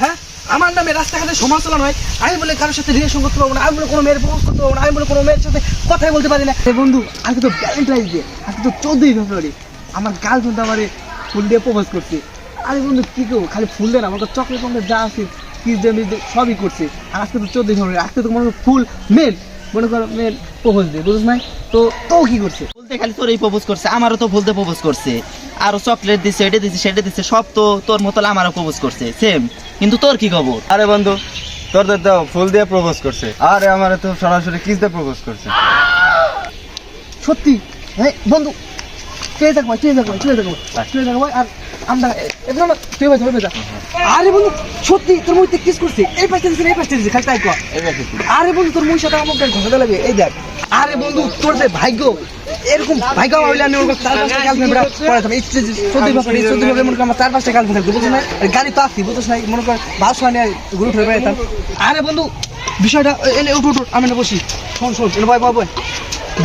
হ্যাঁ আমার নামে রাস্তাঘাটে সমালোচনা নয়। আমি বলে কারোর সাথে রিলেশন করতে পারবো না, আমি বলে কোনো মেয়ের প্রপোজ করতে পারবো না, আমি বলে কোনো মেয়ের সাথে কথাই বলতে পারি না। বন্ধু আজকে তো ভ্যালেন্টাইন্স ডে, আজকে তো 14ই ফেব্রুয়ারি, আমার গার্লফ্রেন্ড আমারে ফুল দিয়ে প্রপোজ করছে। আরে বন্ধু কি করবো, খালি ফুল দেন আমার চকলেট টকলেট যা আছে কিস দিয়ে মিস সবই করছে। আর আজকে তো 14ই ফেব্রুয়ারি, আজকে তো মনে করো ফুল মেন, মনে করো মেন প্রপোজ দিয়ে, বুঝছ নাই তো তো কি করছে বলতে খালি তোরই প্রপোজ করছে, আমারও তো ভুলতে প্রপোজ করছে, আরো চকলেট দিচ্ছে, এটা দিচ্ছে, সেটা দিচ্ছে, সব তো তোর মতো আমারও প্রপোজ করছে সেম। কিন্তু তোর কি খবর? আরে বন্ধু তোদের তো ফুল দিয়ে প্রপোজ করছে, আরে আমার তো সরাসরি কিস দিয়ে প্রপোজ করছে। সত্যি? হ্যাঁ বন্ধু চলে থাকবো চলে থাকবো চলে থাকবো চলে থাকবো। আর আমরা এবার তুই ভাই ধরবে যা। আরে বন্ধু সত্যি তোর মধ্যে কিস করছে, এই পাশে দিছে এই পাশে দিছে, খালি তাই কর। আরে বন্ধু তোর মুখ সাথে আমাকে ঘষাতে লাগে, এই দেখ। আরে বন্ধু তোর যে ভাগ্য, এরকম ভাগ্য হইলে আমি ওর চার পাঁচটা গার্লফ্রেন্ড পড়াতাম। এই 14 ভাবে মনে কর আমার চার পাঁচটা গার্লফ্রেন্ড থাকতো, বুঝছ না? গাড়ি তো আসছি, বুঝছ না? মনে কর বাসা নিয়ে ঘুরে ফিরে বেড়াতাম। আরে বন্ধু বিষয়টা এনে উঠ উঠ আমি না বসি, শোন শোন ভাই বাবা,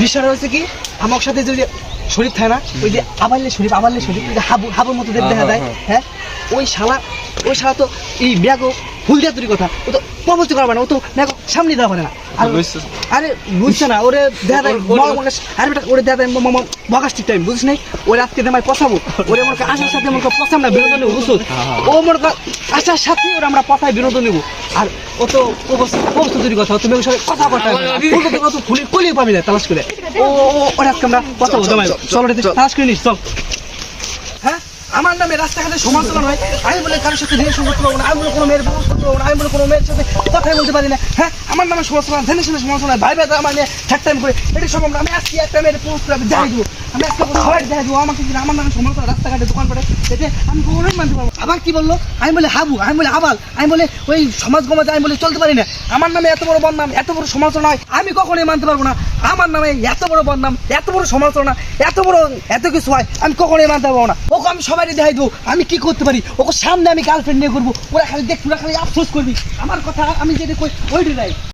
বিষয়টা হচ্ছে কি আমার সাথে যে শরীফ থাকে না, ওই যে আবাল্লে শরীফ ওই যে হাবুর মতো দেখা যায়, হ্যাঁ ওই শালা তো এই ব্যাগও ফুল দিয়া তৈরি কথা, ও তো প্রপোজ করবে না, ও তো ব্যাগও সামনে দেওয়া পারে না। আরে বুঝছে না, ওরে দেখা যায় আরে বেটা ওরে দেখা যায় বগাস্টিক টাইম, বুঝিস নাই? ওরে আজকে দেমায় পচাবো, ওরে মনে আসার সাথে মনে পচাম না বিনোদন নেবো, বুঝছো? ও মনে আসার সাথে ওরা আমরা পচায় বিনোদন নেবো। আর ও তো প্রপোজ তৈরি কথা, তুমি ওর সাথে কথা বলতে ফুলের কলিও পাবি না তালাশ করে। ওরে আজকে আমরা পচাবো দেমায়, চলো তালাশ করে নিস চল। হ্যাঁ আমার নামে রাস্তাঘাটে সমালোচনা নয়। আমি বলে কারোর সাথে রিলেশন করতে পারবো না, আমি বলে কোনো মেয়ের প্রপোজ করতে পারবো না, আমি বলে কোনো মেয়ের সাথে কথাই বলতে পারি না। হ্যাঁ আমার নামে সমালোচনা, ধ্যানের সাথে সমালোচনা, ভাই ভাই আমার নিয়ে ঠ্যাক টাইম করে, এটা সম্ভব না। আমি আজকে একটা মেয়ের প্রপোজ করে আমি দেখাই দেবো, আমি আজকে সবাই দেখাই দেবো। আমাকে কিন্তু আমার নামে সমালোচনা রাস্তাঘাটে দোকান করে, এতে আমি কখনোই মানতে পারবো। আবার কি বললো, আমি বলে হাবু, আমি বলে আবাল, আমি বলে ওই সমাজ সমাজে আমি বলে চলতে পারি না। আমার নামে এত বড় বদনাম, এত বড় সমালোচনা হয়, আমি কখনোই মানতে পারবো না। আমার নামে এত বড় বদনাম, এত বড় সমালোচনা, এত কিছু হয়, আমি কখনোই মানতে পারবো না। ওকে আমি সবাই দেখাই দেবো আমি কি করতে পারি, ওকে সামনে আমি গার্লফ্রেন্ড নিয়ে করবো, ওরা খালি দেখবো, ওরা খালি আফসোস করবি। আমার কথা আমি যেটা কই ওইটাই